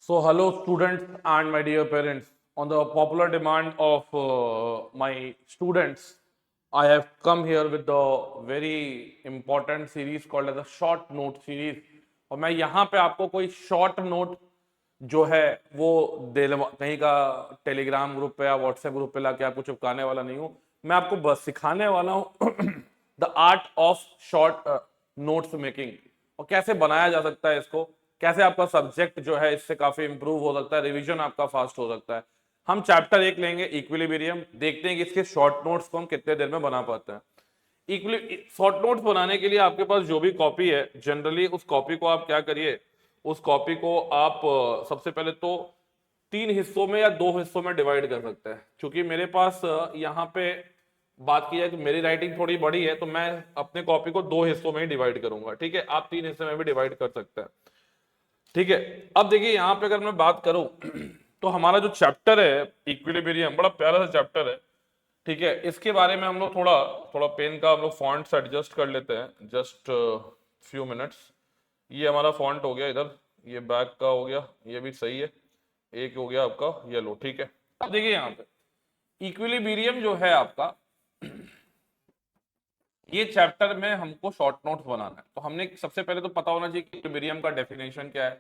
So, hello students and my dear parents. On the popular demand of my students, I have come here with the very important series called as a short note series. और मैं यहाँ पे आपको कोई short note जो है वो कहीं का टेलीग्राम ग्रुप पे या व्हाट्सएप ग्रुप पे लाके आपको चिपकाने वाला नहीं हूँ। मैं आपको बस सिखाने वाला हूँ the art of short notes making और कैसे बनाया जा सकता है इसको, कैसे आपका सब्जेक्ट जो है इससे काफी इंप्रूव हो सकता है, रिवीजन आपका फास्ट हो सकता है। हम चैप्टर 1 लेंगे इक्विलिब्रियम, देखते हैं कि इसके शॉर्ट नोट्स को हम कितने देर में बना पाते हैं। शॉर्ट नोट्स बनाने के लिए आपके पास जो भी कॉपी है, जनरली उस कॉपी को आप क्या करिए, उस कॉपी को आप सबसे पहले तो 3 हिस्सों में या 2 हिस्सों में डिवाइड कर सकते हैं। क्योंकि मेरे पास यहाँ पे बात की जाए कि मेरी राइटिंग थोड़ी बड़ी है तो मैं अपने कॉपी को 2 हिस्सों में ही डिवाइड करूंगा। ठीक है, आप 3 हिस्से में भी डिवाइड कर सकते हैं। ठीक है, अब देखिए यहाँ पे अगर मैं बात करूं तो हमारा जो चैप्टर है इक्विलिब्रियम बड़ा प्यारा सा चैप्टर है। ठीक है, इसके बारे में हम लोग थोड़ा थोड़ा पेन का हम लोग फॉन्ट्स एडजस्ट कर लेते हैं, जस्ट फ्यू मिनट्स। ये हमारा फॉन्ट हो गया इधर, ये बैक का हो गया, ये भी सही है। एक हो गया आपका येलो। ठीक है, अब देखिए यहाँ पे इक्विलिब्रियम जो है आपका, ये चैप्टर में हमको शॉर्ट नोट्स बनाना है। तो हमने सबसे पहले तो पता होना चाहिए कि इक्विलिब्रियम का डेफिनेशन क्या है।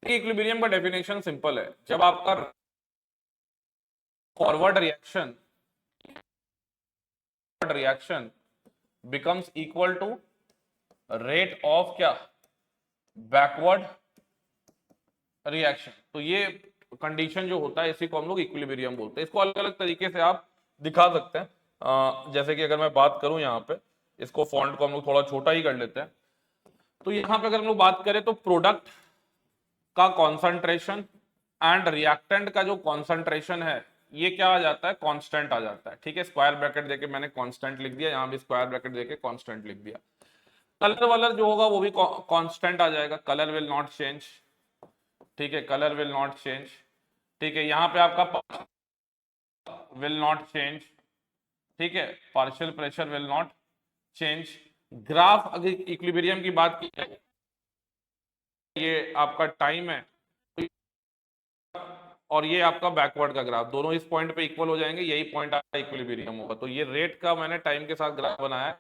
इक्विलिब्रियम का डेफिनेशन सिंपल है, जब आपका forward reaction becomes equal to rate of क्या, बैकवर्ड रिएक्शन, तो ये कंडीशन जो होता है इसी को हम लोग इक्विलिब्रियम बोलते हैं। इसको अलग अलग तरीके से आप दिखा सकते हैं। जैसे कि अगर मैं बात करूं यहाँ पे, इसको फॉन्ट को हम लोग थोड़ा छोटा ही कर लेते हैं। तो यहाँ पे अगर हम लोग बात करें तो प्रोडक्ट का कॉन्सेंट्रेशन एंड रिएक्टेंट का जो कॉन्सेंट्रेशन है ये क्या आ जाता है, कांस्टेंट आ जाता है। ठीक है, स्क्वायर ब्रैकेट देके मैंने कांस्टेंट लिख दिया, यहाँ भी स्क्वायर ब्रैकेट देके कांस्टेंट लिख दिया। कलर वलर जो होगा वो भी कांस्टेंट आ जाएगा, कलर विल नॉट चेंज। ठीक है, कलर विल नॉट चेंज। ठीक है, यहाँ पे आपका विल नॉट चेंज। ठीक है, partial pressure will not change. Graph अगर इक्विलिब्रियम की बात की जाए, ये आपका टाइम है और ये आपका बैकवर्ड का ग्राफ, दोनों इस पॉइंट पे इक्वल हो जाएंगे, यही पॉइंट आपका इक्विलिब्रियम होगा। तो ये रेट का मैंने टाइम के साथ ग्राफ बनाया है,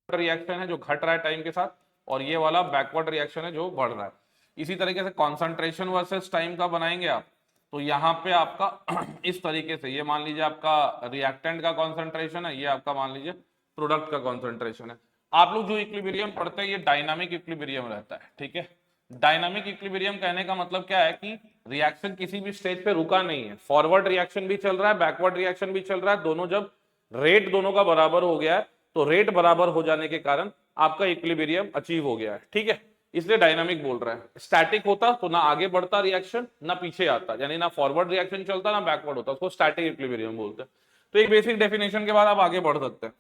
रिएक्शन है जो घट रहा है टाइम के साथ, और ये वाला बैकवर्ड रिएक्शन है जो बढ़ रहा है। इसी तरीके से कॉन्सेंट्रेशन वर्सेस टाइम का बनाएंगे आप, तो यहाँ पे आपका इस तरीके से, ये मान लीजिए आपका रिएक्टेंट का कॉन्सेंट्रेशन है, ये आपका मान लीजिए प्रोडक्ट का कॉन्सेंट्रेशन है। आप लोग जो इक्विलिब्रियम पढ़ते हैं ये डायनामिक इक्विलिब्रियम रहता है। ठीक है, डायनामिक इक्विलिब्रियम कहने का मतलब क्या है कि रिएक्शन किसी भी स्टेज पे रुका नहीं है, फॉरवर्ड रिएक्शन भी चल रहा है, बैकवर्ड रिएक्शन भी चल रहा है, दोनों जब रेट दोनों का बराबर हो गया है तो रेट बराबर हो जाने के कारण आपका इक्विलिब्रियम अचीव हो गया है। ठीक है, इसलिए डायनामिक बोल रहा है। स्टैटिक होता तो ना आगे बढ़ता रिएक्शन ना पीछे आता, यानी ना फॉरवर्ड रिएक्शन चलता ना बैकवर्ड होता, उसको स्टैटिक इक्विलिब्रियम बोलते हैं। तो एक बेसिक डेफिनेशन के बाद आप आगे बढ़ सकते हैं।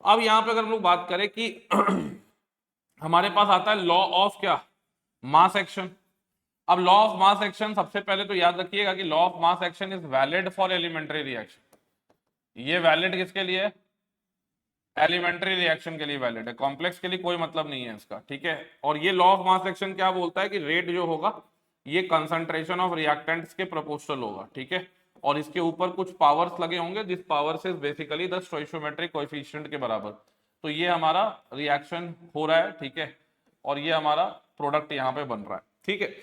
अब यहां पे अगर हम लोग बात करें कि हमारे पास आता है लॉ ऑफ क्या, मास एक्शन। अब लॉ ऑफ मास एक्शन सबसे पहले तो याद रखिएगा कि law of mass action is valid for elementary reaction. ये वैलिड किसके लिए है, एलिमेंट्री रिएक्शन के लिए वैलिड है, कॉम्प्लेक्स के लिए कोई मतलब नहीं है इसका। ठीक है, और ये लॉ ऑफ मास एक्शन क्या बोलता है कि रेट जो होगा ये कंसंट्रेशन ऑफ रिएक्टेंट्स के प्रोपोर्शनल होगा। ठीक है, और इसके ऊपर कुछ पावर्स लगे होंगे, this powers is basically the stoichiometric coefficient के बराबर। तो ये हमारा रिएक्शन हो रहा है। ठीक है, और ये हमारा प्रोडक्ट यहाँ पे बन रहा है। ठीक है,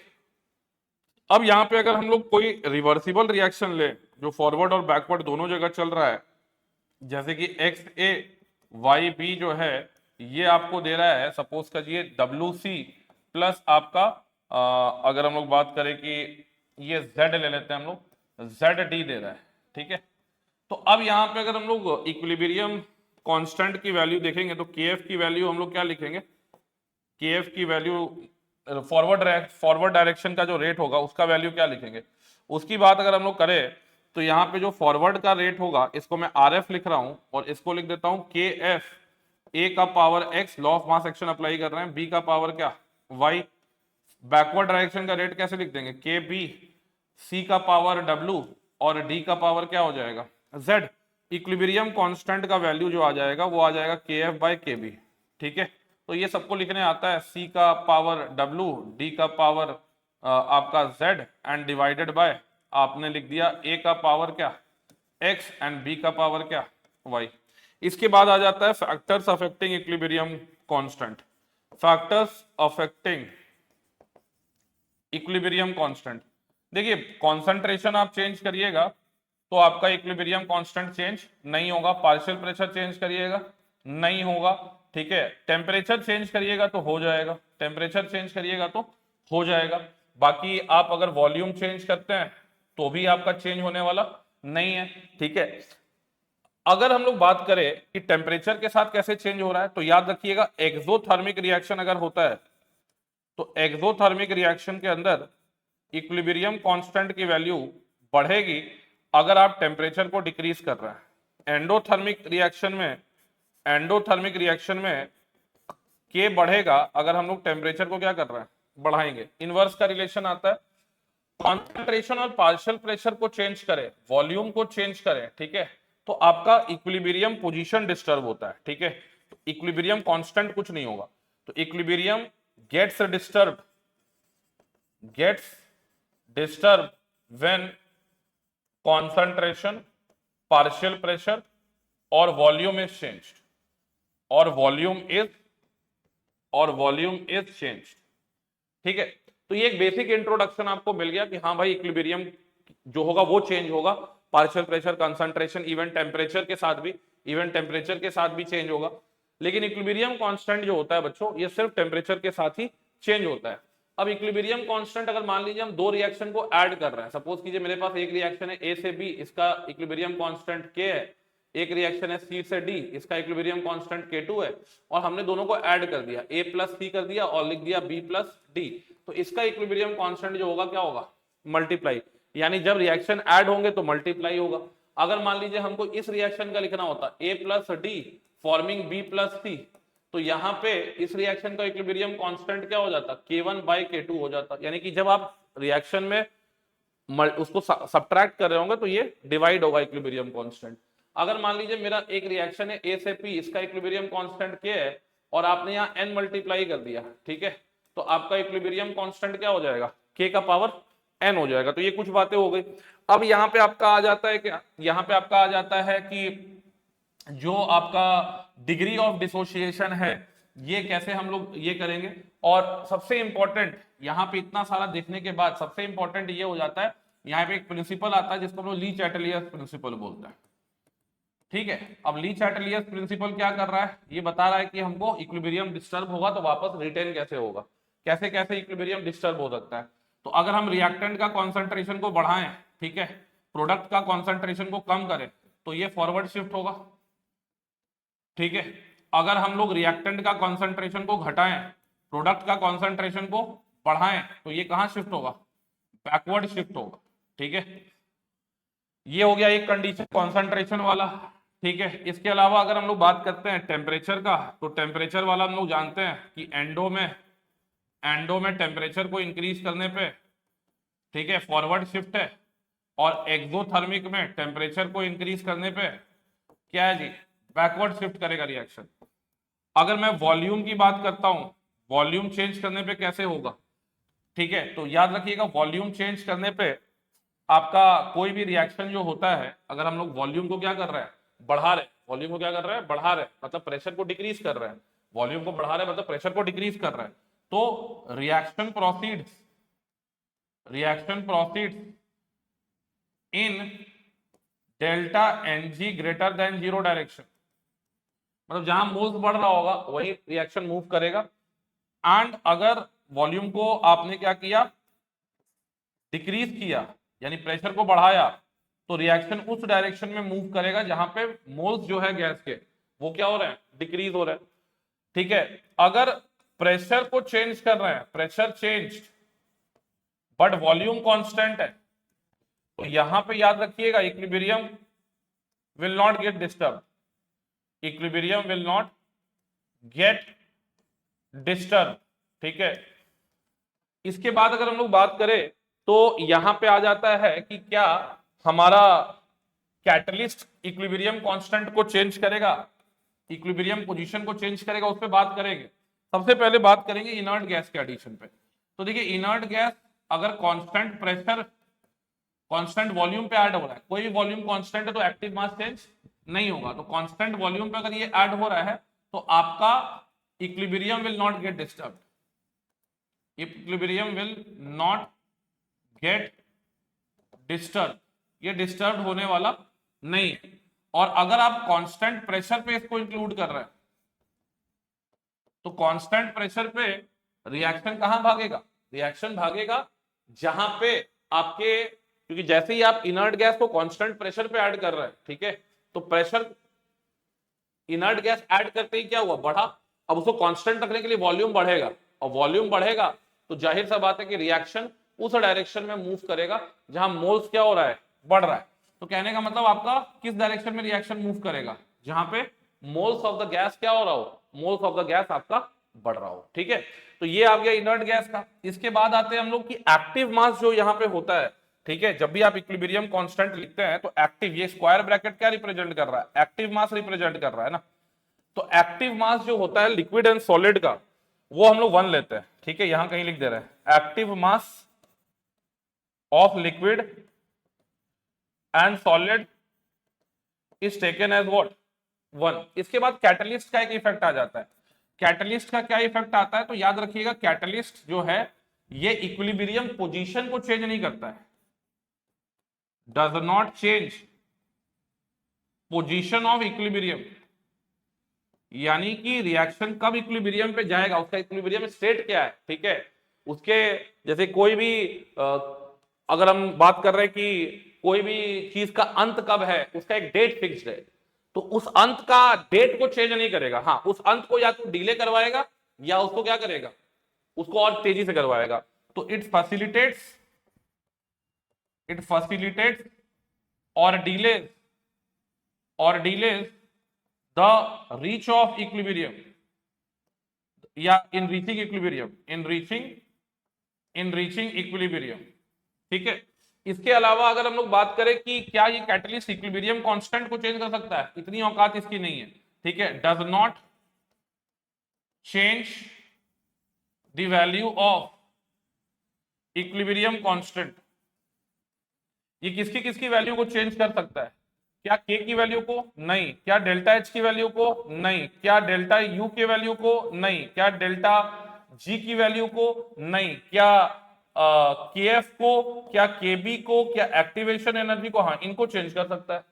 अब यहाँ पे अगर हम लोग कोई रिवर्सिबल रिएक्शन ले जो फॉरवर्ड और बैकवर्ड दोनों जगह चल रहा है, जैसे कि एक्स ए वाई बी जो है ये आपको दे रहा है, सपोज करिए डब्ल्यू सी प्लस आपका अगर हम लोग बात करें कि ये जेड ले लेते हैं हम लोग, जेड डी दे रहा है। ठीक है, तो अब यहाँ पे अगर हम लोग इक्विलिब्रियम कांस्टेंट की वैल्यू देखेंगे तो के एफ की वैल्यू हम लोग क्या लिखेंगे, के एफ की वैल्यू फॉरवर्ड डायरेक्शन का जो रेट होगा उसका वैल्यू क्या लिखेंगे। उसकी बात अगर हम लोग करें तो यहाँ पे जो फॉरवर्ड का रेट होगा इसको मैं आर एफ लिख रहा हूं और इसको लिख देता हूं के एफ, ए का power x, law of mass action apply कर रहे हैं, बी का पावर क्या वाई। बैकवर्ड डायरेक्शन का रेट कैसे लिख देंगे, के बी, सी का पावर डब्ल्यू और डी का पावर क्या हो जाएगा जेड। इक्विलिब्रियम कांस्टेंट का वैल्यू जो आ जाएगा वो आ जाएगा के एफ बाय के बी। ठीक है, तो ये सबको लिखने आता है, सी का पावर डब्ल्यू, डी का पावर आपका z एंड डिवाइडेड बाय आपने लिख दिया a का पावर क्या x एंड b का पावर क्या y। इसके बाद आ जाता है factors affecting equilibrium constant. Factors affecting equilibrium constant, देखिए कंसंट्रेशन आप चेंज करिएगा तो आपका इक्विलिब्रियम कांस्टेंट चेंज नहीं होगा, पार्शियल प्रेशर चेंज करिएगा नहीं होगा, ठीक है, टेम्परेचर चेंज करिएगा तो हो जाएगा, टेम्परेचर चेंज करिएगा तो हो जाएगा, बाकी आप अगर वॉल्यूम चेंज करते हैं तो भी आपका चेंज होने वाला नहीं है, ठीक है। अगर हम लोग बात करें कि टेम्परेचर के साथ कैसे चेंज हो रहा है, तो याद रखिएगा एक्सोथर्मिक रिएक्शन अगर होता है तो एक्सोथर्मिक रिएक्शन के अंदर इक्विलिब्रियम कांस्टेंट की वैल्यू बढ़ेगी अगर आप टेम्परेचर को डिक्रीज कर रहे हैं। एंडोथर्मिक रिएक्शन में के बढ़ेगा अगर हम लोग टेम्परेचर को क्या कर रहे हैं बढ़ाएंगे। इनवर्स का रिलेशन आता है, कॉन्सेंट्रेशन और पार्शियल प्रेशर को चेंज करें, वॉल्यूम को चेंज करें, ठीक है, तो आपका इक्विलिब्रियम पोजीशन डिस्टर्ब होता है, ठीक है, तो इक्विलिब्रियम कांस्टेंट कुछ नहीं होगा, तो equilibrium gets disturb when concentration, partial pressure और वॉल्यूम इज चेंज्ड और वॉल्यूम इज चेंज्ड, ठीक है। तो ये एक बेसिक इंट्रोडक्शन आपको मिल गया कि हाँ भाई इक्विलिब्रियम जो होगा वो चेंज होगा, partial pressure, concentration, even temperature के साथ भी चेंज होगा, लेकिन इक्विलिब्रियम कांस्टेंट जो होता है बच्चों ये सिर्फ टेम्परेचर के साथ ही चेंज होता है। अब इक्विलिब्रियम कांस्टेंट अगर मान लीजिए हम दो रिएक्शन को ऐड कर रहे हैं, सपोज कीजिए मेरे पास एक रिएक्शन है ए से बी, इसका इक्विलिब्रियम कांस्टेंट के है, एक रिएक्शन है सी से डी, इसका इक्विलिब्रियम कांस्टेंट K2 है, और हमने दोनों को ऐड कर दिया, A प्लस सी कर दिया और लिख दिया B प्लस डी, तो इसका इक्विलिब्रियम कांस्टेंट जो होगा क्या होगा मल्टीप्लाई, यानी जब रिएक्शन ऐड होंगे तो मल्टीप्लाई होगा। अगर मान लीजिए हमको इस रिएक्शन का लिखना होता A plus D forming B plus C, तो यहाँ पे इस रिएक्शन का इक्विलिब्रियम कांस्टेंट क्या हो जाता K1 बाय K2 हो जाता, यानी कि जब आप रिएक्शन में उसको सब्ट्रैक्ट कर रहे होंगे तो ये डिवाइड होगा इक्विलिब्रियम कांस्टेंट। अगर मान लीजिए मेरा एक रिएक्शन है A से P, इसका इक्विलिब्रियम कांस्टेंट K है और आपने यहाँ n मल्टीप्लाई कर दिया, ठीक है, तो आपका इक्विलिब्रियम कांस्टेंट क्या हो जाएगा K का पावर n हो जाएगा। तो ये कुछ बातें हो गई। अब यहाँ पे आपका आ जाता है क्या, यहाँ पे आपका आ जाता है कि जो आपका डिग्री ऑफ डिसोसिएशन है ये कैसे हम लोग ये करेंगे, और सबसे इंपॉर्टेंट यहाँ पे इतना सारा देखने के बाद सबसे इंपॉर्टेंट ये हो जाता है, यहाँ पे एक प्रिंसिपल आता है जिसको हम लोग ली चैटलियस प्रिंसिपल बोलते हैं, ठीक है। अब ली चैटलियस प्रिंसिपल क्या कर रहा है, ये बता रहा है कि हमको इक्विलिब्रियम डिस्टर्ब होगा तो वापस रिटेन कैसे होगा, कैसे कैसे इक्विलिब्रियम डिस्टर्ब हो सकता है। तो अगर हम रिएक्टेंट का कॉन्सेंट्रेशन को बढ़ाएं, ठीक है, प्रोडक्ट का कॉन्सेंट्रेशन को कम करें तो ये फॉरवर्ड शिफ्ट होगा, ठीक है। अगर हम लोग रिएक्टेंट का कॉन्सेंट्रेशन को घटाएं, प्रोडक्ट का कॉन्सेंट्रेशन को बढ़ाएं, तो ये कहां शिफ्ट होगा बैकवर्ड शिफ्ट होगा, ठीक है। ये हो गया एक कंडीशन कॉन्सेंट्रेशन वाला, ठीक है। इसके अलावा अगर हम लोग बात करते हैं टेम्परेचर का, तो टेम्परेचर वाला हम लोग जानते हैं कि एंडो में टेम्परेचर को इंक्रीज करने पे, ठीक है, फॉरवर्ड शिफ्ट है, और एक्सोथर्मिक में टेम्परेचर को इंक्रीज करने पे क्या है जी बैकवर्ड शिफ्ट करेगा रिएक्शन। अगर मैं वॉल्यूम की बात करता हूं, वॉल्यूम चेंज करने पे कैसे होगा, ठीक है, तो याद रखिएगा वॉल्यूम चेंज करने पे आपका कोई भी रिएक्शन जो होता है, अगर हम लोग वॉल्यूम को क्या कर रहे हैं बढ़ा रहे, वॉल्यूम को क्या कर रहे हैं बढ़ा रहे, मतलब प्रेशर को डिक्रीज कर रहे हैं, वॉल्यूम को बढ़ा रहे हैं मतलब प्रेशर को डिक्रीज कर रहे हैं, तो reaction proceeds in delta n g greater than zero direction, मतलब जहां मोल्स बढ़ रहा होगा वही रिएक्शन मूव करेगा। एंड अगर वॉल्यूम को आपने क्या किया डिक्रीज किया, यानी प्रेशर को बढ़ाया, तो रिएक्शन उस डायरेक्शन में मूव करेगा जहां पे मोल्स जो है गैस के वो क्या हो रहे हैं डिक्रीज हो रहे हैं, ठीक है। अगर प्रेशर को चेंज कर रहे हैं, pressure change but volume constant है, तो यहां पे याद रखिएगा equilibrium will not get disturb, equilibrium will not get disturb, ठीक है। इसके बाद अगर हम लोग बात करें तो यहां पे आ जाता है कि क्या हमारा कैटलिस्ट इक्विलिब्रियम कांस्टेंट को चेंज करेगा, इक्विलिब्रियम पोजीशन को चेंज करेगा, उस पर बात करेंगे। सबसे पहले बात करेंगे इनर्ट गैस के एडिशन पे। तो देखिए इनर्ट गैस अगर कांस्टेंट प्रेशर कांस्टेंट वॉल्यूम पे ऐड हो रहा है, कोई भी वॉल्यूम कांस्टेंट है तो एक्टिव मास चेंज नहीं होगा। तो कांस्टेंट वॉल्यूम पे अगर ये ऐड हो रहा है तो आपका equilibrium will not get disturb, equilibrium will not get disturb, ये डिस्टर्ब होने वाला नहीं। और अगर आप कांस्टेंट प्रेशर पे इसको इंक्लूड कर रहे हैं तो कांस्टेंट प्रेशर पे रिएक्शन कहां भागेगा, रिएक्शन भागेगा जहां पे आपके, क्योंकि जैसे ही आप इनर्ट गैस को कांस्टेंट प्रेशर पे ऐड कर रहे हैं, ठीक है, तो प्रेशर इनर्ट गैस ऐड करते ही क्या हुआ, बढ़ा। अब उसको कांस्टेंट रखने के लिए वॉल्यूम बढ़ेगा, और वॉल्यूम बढ़ेगा तो जाहिर सा बात है कि रिएक्शन उस डायरेक्शन में मूव करेगा जहां मोल्स क्या हो रहा है, बढ़ रहा है। तो कहने का मतलब आपका किस डायरेक्शन में रिएक्शन मूव करेगा, जहां पे मोल्स ऑफ द गैस क्या हो रहा हो, मोल्स ऑफ द गैस आपका बढ़ रहा हो, ठीक है। तो ये आ गया इनर्ट गैस का। इसके बाद आते हैं हम लोग कि एक्टिव मास जो यहाँ पे होता है, ठीक है, जब भी आप इक्विलिब्रियम कांस्टेंट लिखते हैं तो एक्टिव, ये स्क्वायर ब्रैकेट क्या रिप्रेजेंट कर रहा है, एक्टिव मास रिप्रेजेंट कर रहा है ना। तो एक्टिव मास जो होता है लिक्विड एंड सॉलिड का, वो हम लोग 1 लेते हैं, ठीक है, यहां कहीं लिख दे रहे हैं active mass of liquid and solid is taken as what, 1। इसके बाद कैटलिस्ट का एक इफेक्ट आ जाता है। कैटलिस्ट का क्या इफेक्ट आता है, तो याद रखिएगा कैटलिस्ट जो है ये इक्विलिब्रियम पोजीशन को चेंज नहीं करता है, does not change position of equilibrium, यानी कि रिएक्शन कब इक्विलिब्रियम पे जाएगा, उसका इक्विलिब्रियम स्टेट क्या है, ठीक है, उसके जैसे कोई भी अगर हम बात कर रहे हैं कि कोई भी चीज का अंत कब है, उसका एक डेट फिक्स्ड है, तो उस अंत का डेट को चेंज नहीं करेगा। हाँ, उस अंत को या तो डिले करवाएगा या उसको क्या करेगा, उसको और तेजी से करवाएगा। तो इट फैसिलिटेट्स और delays the reach of equilibrium या in reaching equilibrium, in reaching equilibrium, ठीक है। इसके अलावा अगर हम लोग बात करें कि क्या ये कैटलिस्ट इक्विलिब्रियम कांस्टेंट को चेंज कर सकता है, इतनी औकात इसकी नहीं है, ठीक है। Does not change the value of equilibrium constant, ये किसकी किसकी वैल्यू को चेंज कर सकता है, क्या के की वैल्यू को नहीं, क्या डेल्टा एच की वैल्यू को नहीं, क्या डेल्टा यू की वैल्यू को नहीं, क्या डेल्टा जी की वैल्यू को नहीं, क्या के एफ को, क्या केबी को, क्या एक्टिवेशन एनर्जी को, हाँ इनको चेंज कर सकता है।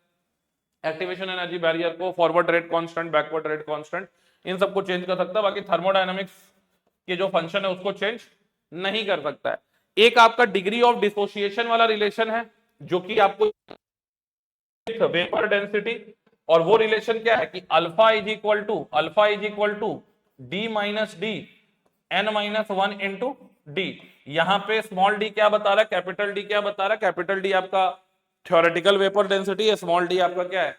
एक्टिवेशन एनर्जी बैरियर को, forward rate constant, backward rate constant, इन सबको चेंज कर सकता है। बाकी थर्मोडायनामिक्स के जो फंक्शन है उसको चेंज नहीं कर सकता है। एक आपका डिग्री ऑफ डिसोसिएशन वाला रिलेशन है जो कि आपको वेपर डेंसिटी, और वो रिलेशन क्या है कि alpha is equal to D minus D N minus 1 into D. यहां पे स्मॉल डी क्या बता रहा है, कैपिटल डी क्या बता रहा है, कैपिटल डी आपका थ्योरेटिकल वेपर डेंसिटी है, स्मॉल डी आपका क्या है,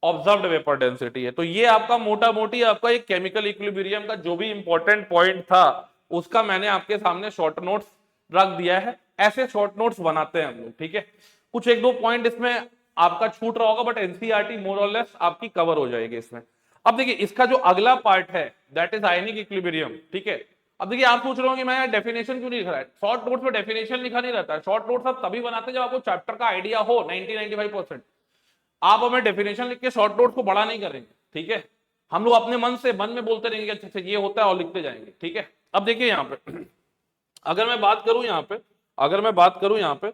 ऑब्जर्व्ड वेपर डेंसिटी है। तो ये आपका मोटा मोटी आपका एक केमिकल इक्विलिब्रियम का जो भी इंपॉर्टेंट पॉइंट था उसका मैंने आपके सामने शॉर्ट नोट्स रख दिया है। ऐसे शॉर्ट नोट्स बनाते हैं हम लोग, ठीक है। कुछ एक दो पॉइंट इसमें आपका छूट रहा होगा बट एनसीईआरटी मोर और लेस आपकी कवर हो जाएगी इसमें। अब देखिए इसका जो अगला पार्ट है दैट इज आयनिक इक्विलिब्रियम, ठीक है। अब देखिए आप सोच रहे हो कि मैं डेफिनेशन क्यों नहीं लिख रहा है, शॉर्ट नोट्स में डेफिनेशन लिखा नहीं रहता है। शॉर्ट नोट्स आप तभी बनाते हैं जब आपको चैप्टर का आइडिया हो 90-95%। आप हमें डेफिनेशन लिख के शॉर्ट नोट्स को बड़ा नहीं करेंगे, ठीक है। हम लोग अपने मन में बोलते रहेंगे अच्छा ये होता है और लिखते जाएंगे, ठीक है। अब देखिए यहाँ पे अगर मैं बात करूं यहाँ पे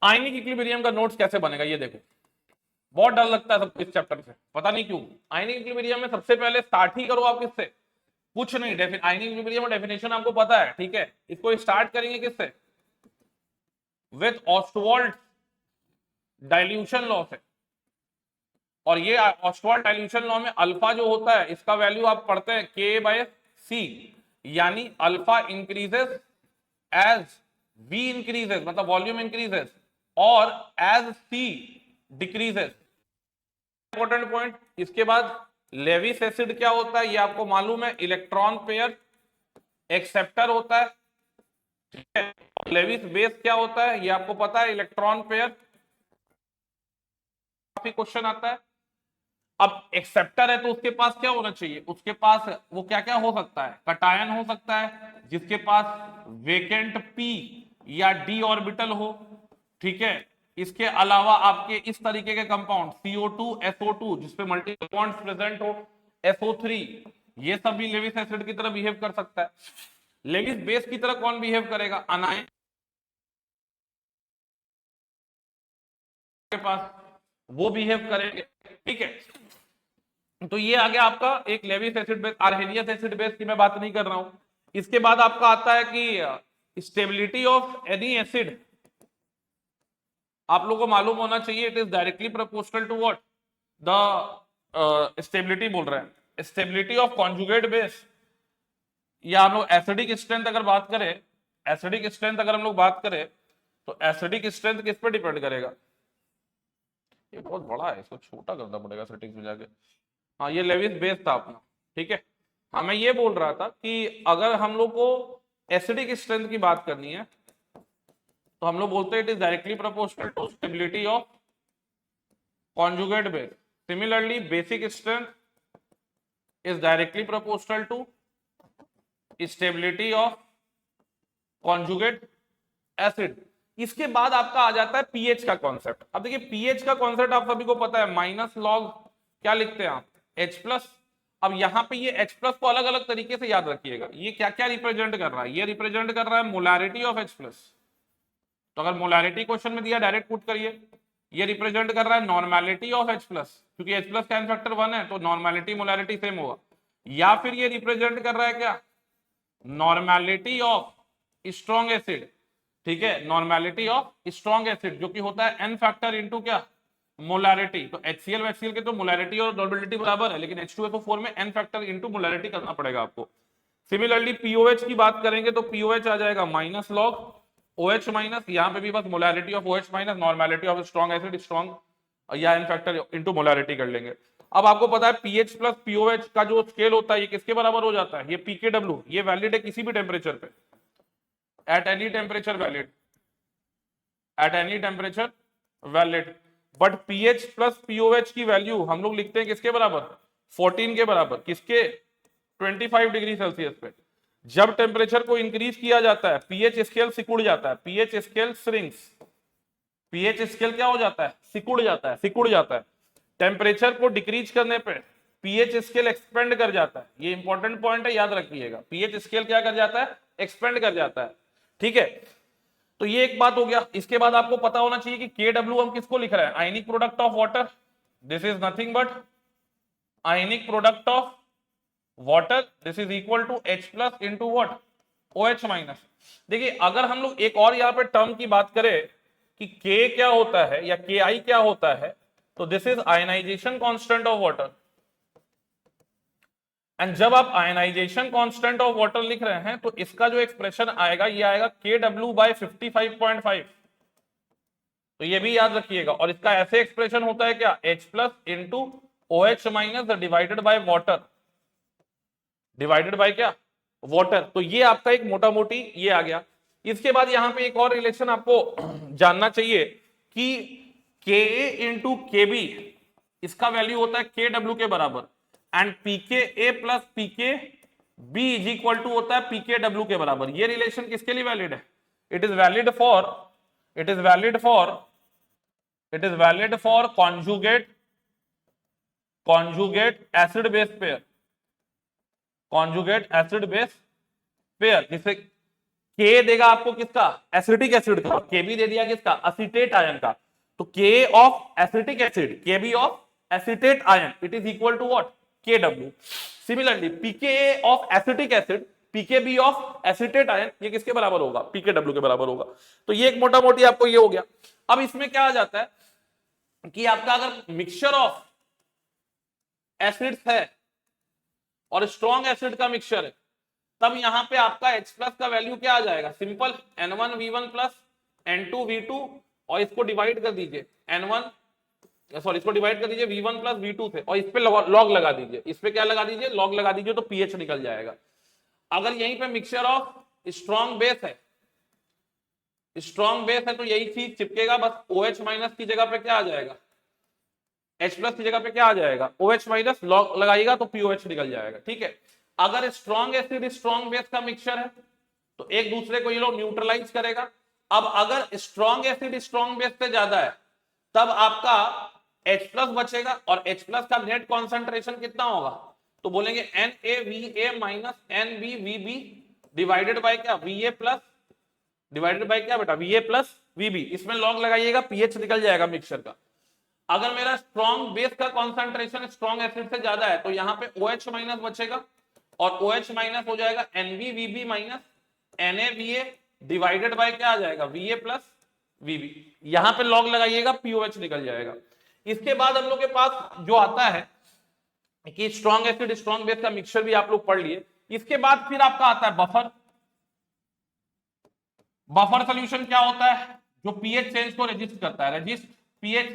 आयनिक इक्विलिब्रियम का नोट्स कैसे बनेगा, ये देखो बहुत डर लगता है सब इस चैप्टर से, पता नहीं क्यों। आयनिक इक्विलिब्रियम में सबसे पहले स्टार्ट ही करो आप किससे, कुछ नहीं, आयनिक इक्विलिब्रियम का डेफिनेशन आपको पता है, ठीक है। इसको स्टार्ट करेंगे किससे, विथ ऑस्टवाल्ड डाइल्यूशन लॉ से। और ये ऑस्टवाल्ड डाइल्यूशन लॉ में अल्फा जो होता है इसका वैल्यू आप पढ़ते हैं K/C, यानी alpha increases as V increases, मतलब वॉल्यूम इंक्रीजेस, और as C decreases. Important point. इसके बाद लेविस एसिड क्या होता है ये आपको मालूम है, इलेक्ट्रॉन पेयर एक्सेप्टर होता है, ठीक है। लेविस बेस क्या होता है ये आपको पता है, इलेक्ट्रॉन पेयर, काफी क्वेश्चन आता है। अब एक्सेप्टर है तो उसके पास क्या होना चाहिए, उसके पास वो क्या क्या हो सकता है, कटायन हो सकता है, जिसके पास वेकेंट p या d ऑर्बिटल हो, ठीक है। इसके अलावा आपके इस तरीके के कंपाउंड CO2 SO2 जिसपे मल्टीपल बॉन्ड्स प्रेजेंट हो, SO3, ये सब भी लेविस एसिड की तरह बिहेव कर सकता है। लेविस बेस की तरह कौन बिहेव करेगा? अनायन के पास वो बिहेव करेंगे, ठीक है। तो ये आ गया आपका एक Lewis acid base. Arrhenius acid base की मैं बात नहीं कर रहा हूं। इसके बाद आपका आता है कि स्टेबिलिटी ऑफ एनी एसिड, आप लोगों को मालूम होना चाहिए, it is directly proportional to what the stability बोल रहे हैं, स्टेबिलिटी ऑफ कॉन्जुगेट बेस। या हम लोग एसिडिक स्ट्रेंथ अगर बात करें, एसिडिक स्ट्रेंथ अगर हम लोग बात करें तो एसिडिक स्ट्रेंथ किस पे डिपेंड करेगा? ये बहुत बड़ा है, इसको छोटा करना पड़ेगा सेटिंग्स में जाके। हाँ, ये लेविस बेस था अपना, ठीक है। हाँ, मैं ये बोल रहा था कि अगर हम लोग को एसिडिक स्ट्रेंथ की बात करनी है तो हम लोग बोलते हैं it is directly proportional to stability of conjugate base. Similarly basic strength is directly proportional to stability of conjugate acid. इसके बाद आपका आ जाता है पीएच का कॉन्सेप्ट। अब देखिए पीएच का कॉन्सेप्ट आप सभी को पता है, माइनस लॉग क्या लिखते हैं आप? H plus. अब यहां पे ये H प्लस को अलग अलग तरीके से याद रखिएगा, ये क्या क्या रिप्रेजेंट कर रहा है? ये रिप्रेजेंट कर रहा है मोलैरिटी ऑफ H प्लस। तो अगर मोलैरिटी क्वेश्चन में दिया डायरेक्ट पुट करिए। ये रिप्रेजेंट कर रहा है नॉर्मेलिटी ऑफ H प्लस, क्योंकि H प्लस का एन फैक्टर 1 है तो नॉर्मेलिटी मोलैरिटी सेम होगा। या फिर ये रिप्रेजेंट कर रहा है क्या? नॉर्मेलिटी ऑफ स्ट्रॉन्ग एसिड, ठीक है, नॉर्मेलिटी ऑफ स्ट्रॉन्ग एसिड जो कि होता है एन फैक्टर इनटू क्या? मोलैरिटी। तो HCl और HCl के तो मोलैरिटी और नॉर्मेलिटी बराबर है, लेकिन H2SO4 में एन फैक्टर इनटू मोलैरिटी करना पड़ेगा आपको। सिमिलरली पीओएच की बात करेंगे तो पीओएच आ जाएगा माइनस लॉग OH माइनस, यहाँ पे भी बस molarity of OH minus normality of strong acid, strong या एन फैक्टर इनटू मोलैरिटी कर लेंगे। अब आपको पता है पीएच प्लस पीओएच का जो स्केल होता है ये किसके बराबर हो जाता है? ये pKw। ये वैलिड है किसी भी टेम्परेचर पे, at any temperature valid, at any temperature valid। But pH plus POH की वैल्यू हम लोग लिखते हैं किसके बराबर? 14 के बराबर। किसके? 25 डिग्री सेल्सियस पे। जब टेम्परेचर को इंक्रीज किया जाता है pH स्केल सिकुड़ जाता है, pH scale shrinks. pH scale क्या हो जाता है? सिकुड़ जाता है, सिकुड़ जाता है। टेम्परेचर को डिक्रीज करने पे pH स्केल एक्सपेंड कर जाता है। ये इंपॉर्टेंट पॉइंट है, याद रखिएगा। pH स्केल क्या कर जाता है? एक्सपेंड कर जाता है, ठीक है। तो ये एक बात हो गया। इसके बाद आपको पता होना चाहिए कि KW हम किसको लिख रहे हैं? Ionic product of water. This is nothing but ionic product of water. This is equal to H plus into what? OH minus. देखिए अगर हम लोग एक और यहाँ पे टर्म की बात करें कि K क्या होता है या KI क्या होता है, तो this is ionization constant of water. And जब आप आयनाइजेशन कांस्टेंट ऑफ वाटर लिख रहे हैं तो इसका जो एक्सप्रेशन आएगा ये आएगा KW बाय 55.5। तो ये भी याद रखिएगा। और इसका ऐसे एक्सप्रेशन होता है क्या? H plus into OH minus divided by water, divided by क्या? वाटर। तो ये आपका एक मोटा मोटी ये आ गया। इसके बाद यहां पे एक और रिलेशन आपको जानना चाहिए कि Ka इंटू KB, इसका वैल्यू होता है KW के बराबर। And pKa plus pKb is equal to होता है pKw के बराबर। ये रिलेशन किसके लिए वैलिड है? It is valid for conjugate acid base pair, conjugate acid base pair. जिसे K देगा आपको किसका? एसिटिक एसिड का। Kb दे दिया किसका? असीटेट आयन का। तो K of acetic acid, Kb of acetate ion, it is equal to what? KW। Similarly pKa of acetic acid, pKb of acetate ion, ये किसके बराबर होगा? pKw के बराबर होगा। तो ये एक मोटा मोटी आपको ये हो गया। अब इसमें क्या आ जाता है कि आपका अगर मिक्सचर ऑफ एसिड्स है और स्ट्रॉन्ग एसिड का मिक्सचर है, तब यहां पे आपका H प्लस का वैल्यू क्या आ जाएगा? सिंपल N1V1 प्लस N2V2, और इसको डिवाइड कर दीजिए N1, सॉरी इसको डिवाइड कर दीजिए V1 प्लस V2 से, और इस पे लॉग लगा दीजिए। इस पे क्या लगा दीजिए? लॉग लगा दीजिए, तो पीएच निकल जाएगा। अगर यहीं पे मिक्सचर ऑफ स्ट्रॉन्ग बेस है, स्ट्रॉन्ग बेस है, तो यही चीज चिपकेगा, बस OH माइनस की जगह पे क्या आ जाएगा? H प्लस की जगह पे क्या आ जाएगा? OH माइनस, लॉग लगाइएगा तो POH निकल जाएगा, ठीक है। अगर स्ट्रॉन्ग एसिड स्ट्रॉन्ग बेस का मिक्सचर है तो एक दूसरे को ये लोग न्यूट्रलाइज करेगा। अब अगर स्ट्रॉन्ग एसिड स्ट्रॉन्ग बेस से ज्यादा है तब आपका H प्लस बचेगा, और H प्लस का नेट कॉन्सेंट्रेशन कितना होगा, तो बोलेंगे NaVa minus NbVb divided by क्या, Va प्लस डिवाइडेड बाय क्या बेटा, Va प्लस Vb। इसमें लॉग लगाइएगा, पीएच निकल जाएगा मिक्सचर का। अगर मेरा स्ट्रॉन्ग बेस का कॉन्सेंट्रेशन स्ट्रॉन्ग एसिड से ज्यादा है तो यहाँ पे OH माइनस बचेगा, और OH माइनस हो जाएगा NbVb minus NaVa divided by क्या आ जाएगा, Va प्लस Vb। यहां पे लॉग लगाइएगा, POH निकल जाएगा। इसके बाद हम लोग के पास जो आता है कि स्ट्रॉन्ग एसिड स्ट्रॉन्ग बेस का मिक्सचर भी आप लोग पढ़ लिए। इसके बाद फिर आपका आता है बफर। बफर सॉल्यूशन क्या होता है, जो पीएच चेंज को रेजिस्ट करता है, resist pH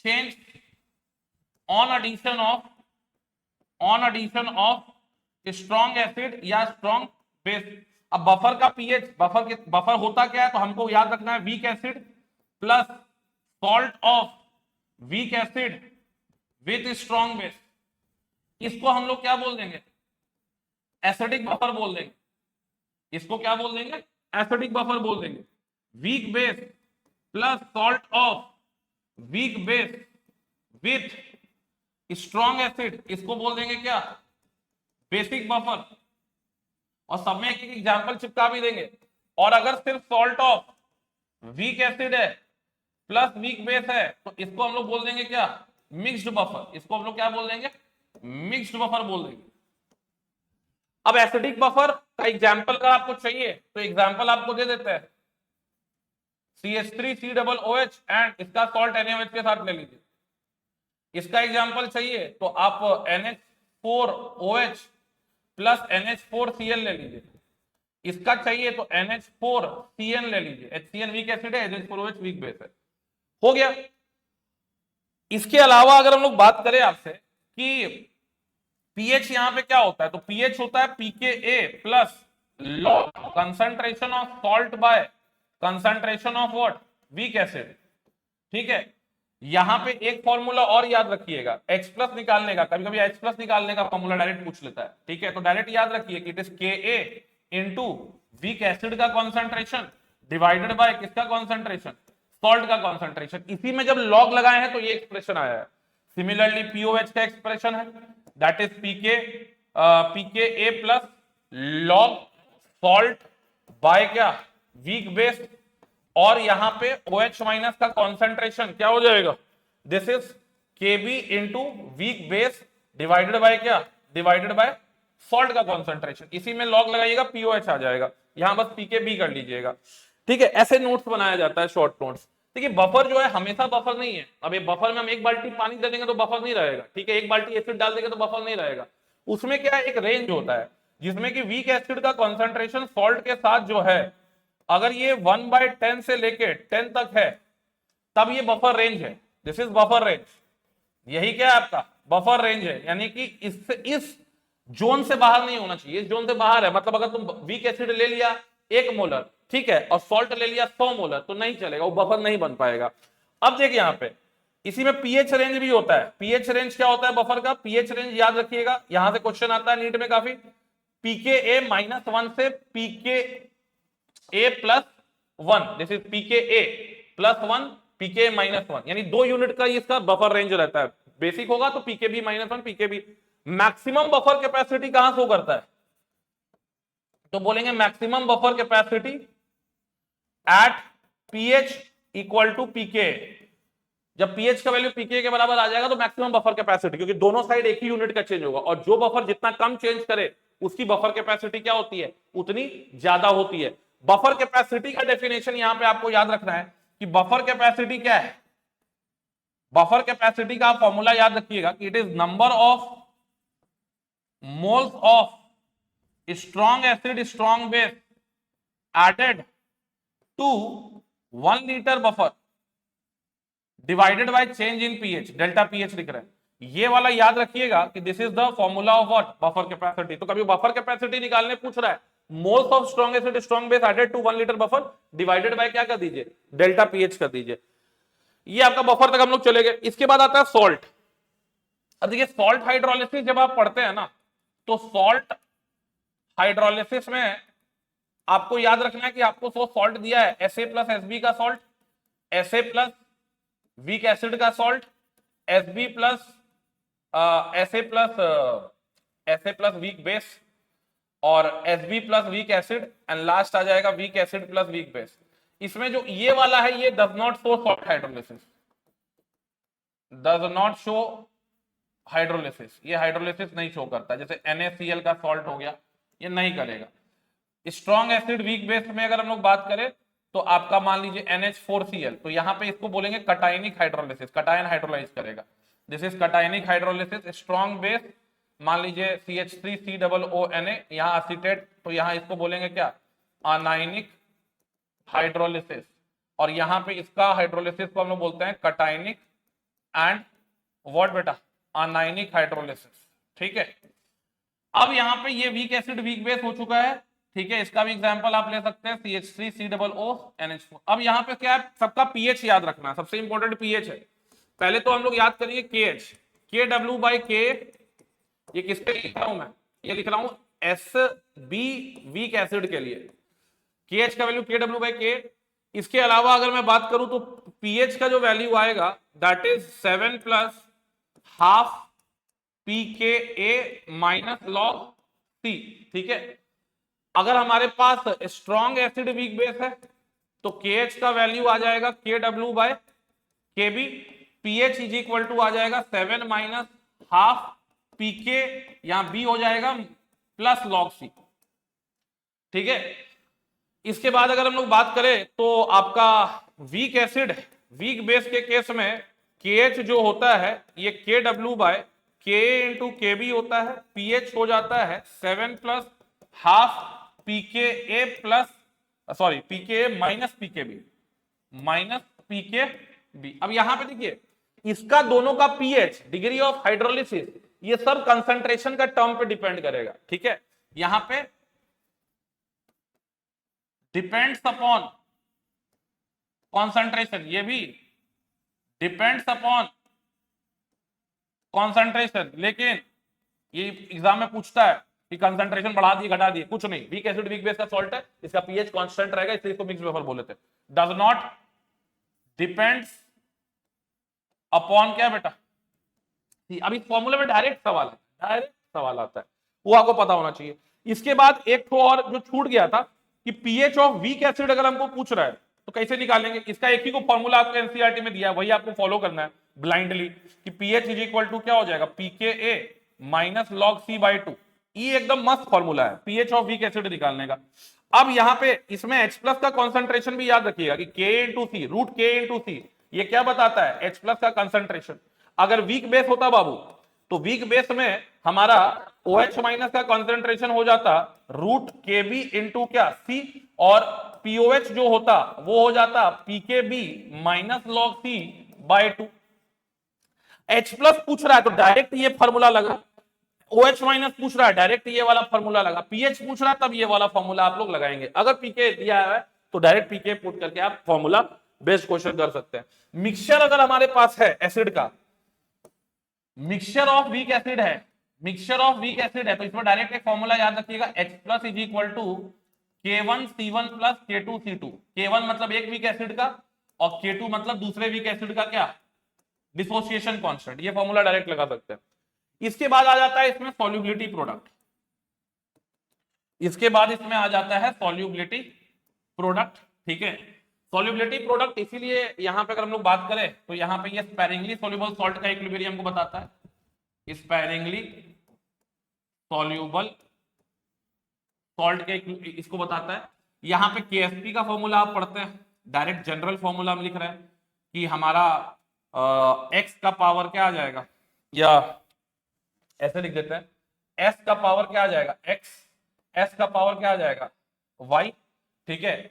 change on addition of strong acid या स्ट्रॉन्ग बेस। अब बफर का पीएच, बफर होता क्या है, तो हमको याद रखना है weak acid plus salt of weak acid with strong base. इसको हम लोग क्या बोल देंगे, एसिडिक बफर बोल देंगे। इसको क्या बोल देंगे, एसिडिक बफर बोल देंगे। Weak base plus salt of weak base with strong acid, इसको बोल देंगे क्या, बेसिक बफर। और सब में एक एग्जांपल चिपका भी देंगे। और अगर सिर्फ सॉल्ट ऑफ वीक एसिड है प्लस वीक बेस है तो इसको हम लोग बोल देंगे क्या, मिक्स्ड बफर। इसको हम लोग क्या बोल देंगे, मिक्स्ड बफर बोल देंगे। अब एसिडिक बफर का एग्जांपल अगर आपको चाहिए तो एग्जांपल आपको दे देते हैं, CH3COOH एंड इसका सॉल्ट NaOH के साथ ले लीजिए। इसका एग्जांपल चाहिए तो आप NH4OH प्लस NH4Cl ले लीजिए। इसका चाहिए तो NH4CN ले लीजिए। HCN वीक एसिड है, NH4OH वीक बेस है। हो गया। इसके अलावा अगर हम लोग बात करें आपसे कि पीएच यहां पे क्या होता है, तो पीएच होता है pKa plus log concentration of salt by concentration of what, weak acid. ठीक है, यहां पे एक फॉर्मूला और याद रखिएगा, H प्लस निकालने का। कभी कभी H प्लस निकालने का फॉर्मूला डायरेक्ट पूछ लेता है। ठीक है, तो डायरेक्ट याद रखिए कि it is Ka into week acid का कॉन्सेंट्रेशन डिवाइडेड बाय किसका कॉन्सेंट्रेशन, सॉल्ट का कॉन्सेंट्रेशन। इसी में जब लॉग लगाए हैं तो ये एक्सप्रेशन आया है। सिमिलरली पीओएच का एक्सप्रेशन है, that is pKa plus log salt by क्या, वीक बेस। और यहां पे OH माइनस का कॉन्सेंट्रेशन क्या हो जाएगा, this is Kb into weak base divided by क्या, डिवाइडेड बाय सॉल्ट का कॉन्सेंट्रेशन। इसी में लॉग लगाइएगा, POH आ जाएगा। यहां बस pKb कर लीजिएगा। ठीक है, ऐसे नोट्स बनाया जाता है, शॉर्ट नोट्स। देखिए बफर जो है हमेशा बफर नहीं है। अब ये बफर में हम एक बाल्टी पानी दे देंगे तो बफर नहीं रहेगा। ठीक है, एक बाल्टी एसिड डाल देंगे तो बफर नहीं रहेगा। उसमें क्या एक रेंज होता है जिसमें कि वीक एसिड का कॉन्सेंट्रेशन सॉल्ट के साथ जो है, अगर ये 1/10 से लेके 10 तक है तब ये बफर रेंज है। This is buffer range. यही क्या है आपका बफर रेंज है, यानी कि इस जोन से बाहर नहीं होना चाहिए। इस जोन से बाहर है मतलब अगर तुम वीक एसिड ले लिया 1 मोलर, ठीक है, और सॉल्ट ले लिया 100 मोलर तो नहीं चलेगा, वो बफर नहीं बन पाएगा। अब देखिए यहां पे इसी में पीएच रेंज भी होता है। पीएच रेंज क्या होता है बफर का, पीएच रेंज याद रखिएगा, यहां से क्वेश्चन आता है नीट में काफी। pKa -1 से pKa +1, this is pKa +1 pKa -1, यानी 2 यूनिट का इसका बफर रेंज रहता है। बेसिक होगा तो pKb -1 pKb। Maximum buffer capacity कहां शो करता है, तो बोलेंगे maximum buffer capacity at pH equal to pKa। जब pH का वैल्यू pKa के बराबर आ जाएगा तो मैक्सिमम बफर कैपेसिटी, क्योंकि दोनों साइड एक ही यूनिट का चेंज होगा, और जो बफर जितना कम चेंज करे उसकी बफर कैपेसिटी क्या होती है, उतनी ज्यादा होती है। बफर कैपेसिटी का डेफिनेशन यहां पे आपको याद रखना है कि बफर कैपेसिटी क्या है। बफर कैपेसिटी का फॉर्मूला याद रखिएगा कि it is number of moles of strong acid strong base added to 1 liter buffer divided by change in pH, delta pH लिख रहे हैं। ये वाला याद रखिएगा कि this is the formula of what, buffer capacity. तो कभी बफर कैपेसिटी निकालने पूछ रहा है, moles of strong acid strong base added to 1 litre buffer divided by क्या कर दीजिए, डेल्टा pH कर दीजिए। ये आपका बफर तक हम लोग चले गए। इसके बाद आता है सॉल्ट। अब देखिए सॉल्ट हाइड्रोलिसिस जब आप पढ़ते हैं ना, तो सॉल्ट हाइड्रोलिसिस में आपको याद रखना है कि आपको सॉल्ट दिया है SA प्लस SB का salt, SA plus weak acid का salt, SB plus SA plus weak base और SB plus weak acid and last आ जाएगा weak acid plus weak base. इसमें जो ये वाला है ये does not show salt hydrolysis, does not show hydrolysis, ये हाइड्रोलिसिस नहीं शो करता। जैसे NaCl का सॉल्ट हो गया, ये नहीं करेगा। स्ट्रॉन्ग एसिड वीक बेस में अगर हम लोग बात करें तो आपका मान लीजिए NH4Cl, तो यहां पे इसको बोलेंगे कटायनिक हाइड्रोलिसिस, कटायन हाइड्रोलाइज करेगा। This is cationic hydrolysis. Strong base मान लीजिए CH3COONA, यहां एसीटेट, तो यहां इसको बोलेंगे क्या, अनायनिक हाइड्रोलिसिस। और यहां पे इसका हाइड्रोलिसिस को हम लोग बोलते हैं कटायनिक एंड व्हाट बेटा, अनायनिक हाइड्रोलिसिस। ठीक है, अब यहां पे ये वीक एसिड वीक बेस हो चुका है। ठीक है, इसका भी एग्जांपल आप ले सकते हैं CH3COONH4। अब यहां पे क्या है, सबका पीएच याद रखना है, सबसे इंपॉर्टेंट पीएच है। पहले तो हम लोग याद करिए KH, KW/K, ये किसके लिख रहा हूं मैं, ये लिख रहा हूं SB वीक एसिड के लिए, KH का वैल्यू KW/K। इसके अलावा अगर मैं बात करूं तो पीएच का जो वैल्यू आएगा that is 7 plus half pKa minus log C। ठीक है, अगर हमारे पास स्ट्रॉन्ग एसिड वीक बेस है तो KH का वैल्यू आ जाएगा KW/Kb, pH is equal to आ जाएगा 7 माइनस हाफ pK, यहां B हो जाएगा प्लस log C। ठीक है, इसके बाद अगर हम लोग बात करें तो आपका वीक एसिड वीक बेस के केस में KH जो होता है ये KW/Ka इंटू KB होता है, pH हो जाता है 7 plus half pKa plus sorry pKa minus pKb। अब यहां पे देखिए इसका दोनों का pH, डिग्री ऑफ हाइड्रोलिसिस, ये सब कंसंट्रेशन का टर्म पे डिपेंड करेगा। ठीक है, यहां पे डिपेंड्स अपॉन कॉन्सेंट्रेशन, ये भी डिपेंड्स अपॉन कॉन्सेंट्रेशन, लेकिन ये एग्जाम में पूछता है कि कंसंट्रेशन बढ़ा दिए घटा दिए, कुछ नहीं। वीक एसिड वीक बेस का सॉल्ट है, इसका पीएच कांस्टेंट रहेगा, इसलिए इसको मिक्स वेपर बोले थे। डज नॉट डिपेंड्स अपॉन क्या बेटा, अब इस फॉर्मूले में डायरेक्ट सवाल आता है, वो आपको पता होना चाहिए। इसके बाद एक तो और जो छूट गया था कि पीएच ऑफ वीक एसिड अगर हमको पूछ रहा है तो कैसे निकालेंगे, इसका एक ही को फॉर्मूला आपको एनसीईआरटी में दिया है, वही आपको फॉलो करना है ब्लाइंडली कि पीएच इज इक्वल टू क्या हो जाएगा, pKa माइनस log C/2। ये एकदम मस्त फॉर्मूला है पीएच ऑफ वीक एसिड निकालने का। अब यहां पे इसमें H प्लस का कॉन्सेंट्रेशन भी याद रखिएगा कि K इंटू सी, रूट K इंटू सी, ये क्या बताता है, H प्लस का कंसंट्रेशन। अगर वीक बेस होता बाबू तो वीक बेस में हमारा OH माइनस का कंसंट्रेशन हो जाता रूट KB इंटू क्या C, और POH जो होता वो हो जाता pKb minus log C/2। H plus पूछ रहा है तो डायरेक्ट ये फॉर्मूला लगा, OH माइनस पूछ रहा है डायरेक्ट ये वाला फॉर्मूला लगा, pH पूछ रहा है तब ये वाला फॉर्मूला आप लोग लगाएंगे। अगर pK दिया है तो डायरेक्ट pK पुट करके आप फॉर्मूला बेस्ड क्वेश्चन कर सकते हैं। मिक्सचर अगर हमारे पास है एसिड का, मिक्सचर ऑफ वीक एसिड है, मिक्सचर ऑफ वीक एसिड है, तो इसमें डायरेक्ट एक फॉर्मूला याद रखिएगा, H plus is equal to K1C1 plus K2C2। K1 मतलब एक वीक एसिड का और K2 मतलब दूसरे वीक एसिड का क्या, डिसोसिएशन कांस्टेंट। ये फॉर्मूला डायरेक्ट लगा सकते हैं। इसके बाद आ जाता है इसमें सॉल्युबिलिटी प्रोडक्ट, इसके बाद इसमें आ जाता है सॉल्युबिलिटी प्रोडक्ट। ठीक है, सॉल्युबिलिटी प्रोडक्ट इसीलिए यहां पे अगर हम लोग बात करें तो यहां पे ये स्पैरिंगली सॉल्युबल सॉल्ट का इक्विलिब्रियम को बताता है, स्पैरिंगली सॉल्युबल सॉल्ट के इसको बताता है। यहां पे KSP का फॉर्मूला आप पढ़ते हैं, डायरेक्ट जनरल फॉर्मूला हम लिख रहे हैं कि हमारा x का पावर क्या आ जाएगा, या ऐसे लिख देते हैं s का पावर क्या आ जाएगा x, s का पावर क्या आ जाएगा y। ठीक है,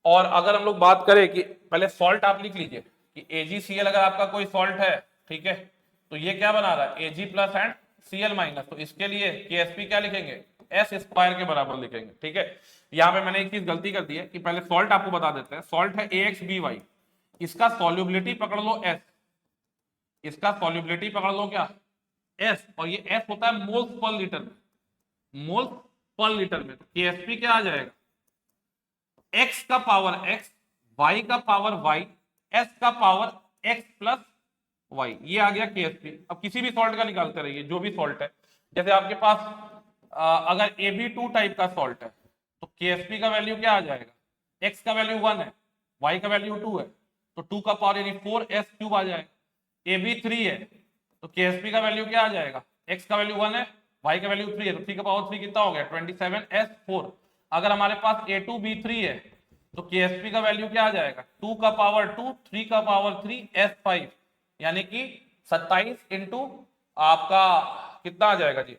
और अगर हम लोग बात करें कि पहले सॉल्ट आप लिख लीजिए कि AgCl अगर आपका कोई सॉल्ट है, ठीक है, तो ये क्या बना रहा है Ag plus and Cl minus, तो इसके लिए KSP क्या लिखेंगे, S स्क्वायर के बराबर लिखेंगे। ठीक है, यहां पे मैंने एक चीज गलती कर दी है कि पहले सॉल्ट आपको बता देते हैं, सॉल्ट है AXBY, इसका सॉल्युबिलिटी पकड़ लो S, इसका सॉल्युबिलिटी पकड़ लो क्या S, और ये S होता है मोल्स पर लीटर में, मोल्स पर लीटर में। KSP क्या आ जाएगा x का पावर x, y का पावर y, s का पावर x प्लस y, ये आ गया KSP। अब किसी भी सॉल्ट का निकालते रहिए, जो भी सॉल्ट है। जैसे आपके पास अगर AB2 टाइप का सॉल्ट है तो KSP का वैल्यू क्या आ जाएगा, x का वैल्यू 1 है, y का वैल्यू 2 है, तो 2 का पावर यानी 4s क्यूब आ जाएगा। AB3 है तो KSP का वैल्यू क्या आ जाएगा, x का वैल्यू 1 है, y का वैल्यू 3 है, तो 3 का पावर 3 कितना हो गया, 27s4। अगर हमारे पास A2B3 है तो KSP का वैल्यू क्या आ जाएगा, 2 का पावर 2, 3 का पावर 3, S5, यानी कि 27 इंटू आपका कितना आ जाएगा जी,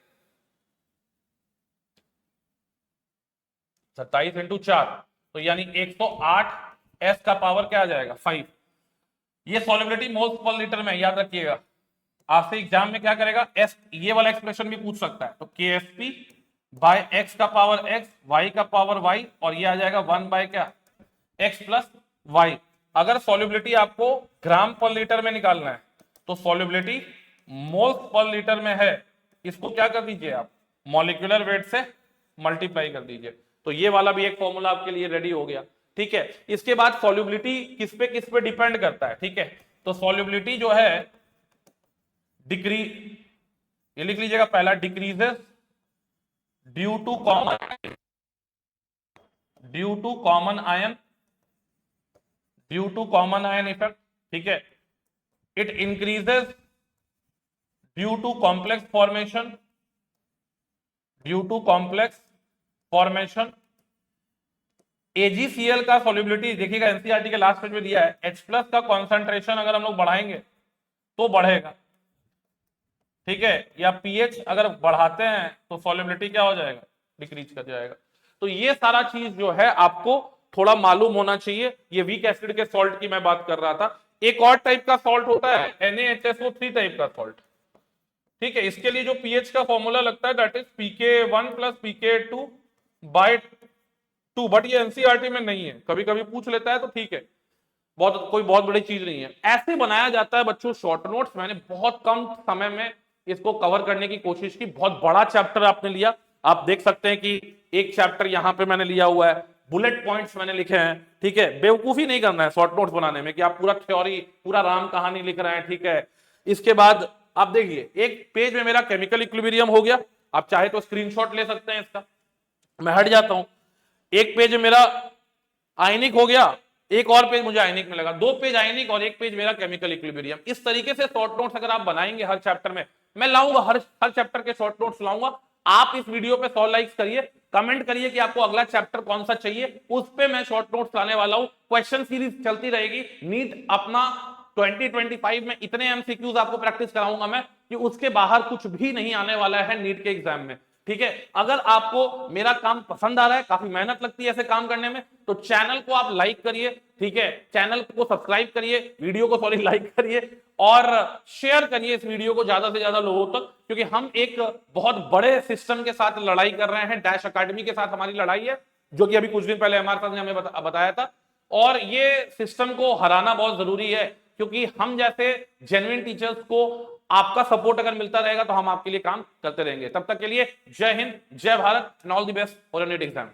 27 इंटू 4, तो यानी 108 एस का पावर क्या आ जाएगा, 5। ये सॉल्युबिलिटी मोल्स पर लीटर में, याद रखिएगा। आपसे एग्जाम में क्या करेगा, एस, ये वाला एक्सप्रेशन भी पूछ सकता है। तो KSP बाय एक्स का पावर एक्स, वाई का पावर वाई, और ये आ जाएगा 1 बाय क्या, एक्स प्लस वाई। अगर सॉल्युबिलिटी आपको ग्राम पर लीटर में निकालना है तो सॉल्युबिलिटी मोल्स पर लीटर में है, इसको क्या कर दीजिए आप, मॉलिक्यूलर वेट से मल्टीप्लाई कर दीजिए। तो ये वाला भी एक फॉर्मूला आपके लिए रेडी हो गया। ठीक है, इसके बाद सॉल्युबिलिटी किस पे डिपेंड करता है। ठीक है, तो सॉल्युबिलिटी जो है डिक्रीज, ये लिख लीजिएगा, पहला decreases due to common ion effect. ठीक है, it increases due to complex formation. AgCl का सॉल्युबिलिटी देखिएगा, एनसीईआरटी के लास्ट पेज में दिया है, H प्लस का कॉन्सेंट्रेशन अगर हम लोग बढ़ाएंगे तो बढ़ेगा। ठीक है, या पीएच अगर बढ़ाते हैं तो सॉल्युबिलिटी क्या हो जाएगा, डिक्रीज कर जाएगा। तो ये सारा चीज जो है आपको थोड़ा मालूम होना चाहिए। ये वीक एसिड के सॉल्ट की मैं बात कर रहा था। एक और टाइप का सॉल्ट होता है NaHSO3 टाइप का सॉल्ट। ठीक है, इसके लिए जो पीएच का फॉर्मूला लगता है that is pK1 plus pK2 by 2, but ये एनसीईआरटी में नहीं है, कभी कभी पूछ लेता है तो ठीक है, कोई बहुत बड़ी चीज नहीं है। ऐसे बनाया जाता है बच्चों शॉर्ट नोट्स। मैंने बहुत कम समय में इसको कवर करने की कोशिश की। बहुत बड़ा चैप्टर आपने लिया, आप देख सकते हैं कि एक चैप्टर यहां पे मैंने लिया हुआ है, बुलेट पॉइंट्स मैंने लिखे हैं। ठीक है, बेवकूफी नहीं करना है शॉर्ट नोट्स बनाने में कि आप पूरा थ्योरी, पूरा राम कहानी लिख रहे हैं। ठीक है, इसके बाद आप देखिए, एक पेज में मेरा केमिकल इक्विलिब्रियम हो गया, आप चाहे तो स्क्रीनशॉट ले सकते हैं इसका, मैं हट जाता हूं। एक पेज मेरा आयनिक हो गया, एक और पेज मुझे आयनिक में लगा, 2 पेज आयनिक और 1 पेज मेरा केमिकल इक्विलिब्रियम। इस तरीके से शॉर्ट नोट्स अगर आप बनाएंगे हर चैप्टर में, मैं लाऊंगा हर चैप्टर के शॉर्ट नोट्स लाऊंगा। आप इस वीडियो पे 100 लाइक्स करिए, कमेंट करिए कि आपको अगला चैप्टर कौन सा चाहिए, उस पे मैं शॉर्ट नोट्स लाने वाला हूं। क्वेश्चन सीरीज चलती रहेगी। नीट अपना 2025 में इतने एमसीक्यूज आपको प्रैक्टिस कराऊंगा मैं कि उसके बाहर कुछ भी नहीं आने वाला है नीट के एग्जाम में। ठीक है, अगर आपको मेरा काम पसंद आ रहा है, काफी मेहनत लगती है ऐसे काम करने में, तो चैनल को आप लाइक करिए। ठीक है, चैनल को सब्सक्राइब करिए, वीडियो को सॉरी लाइक करिए और शेयर करिए इस वीडियो को ज्यादा से ज्यादा लोगों तक, क्योंकि हम एक बहुत बड़े सिस्टम के साथ लड़ाई कर रहे हैं। डैश अकेडमी के साथ हमारी लड़ाई है, जो कि अभी कुछ दिन पहले हमारे साथ ने हमें बताया था। और ये सिस्टम को हराना बहुत जरूरी है, क्योंकि हम जैसे जेन्युइन टीचर्स को आपका सपोर्ट अगर मिलता रहेगा तो हम आपके लिए काम करते रहेंगे। तब तक के लिए जय हिंद, जय Bharat, and all the best for your NEET exam.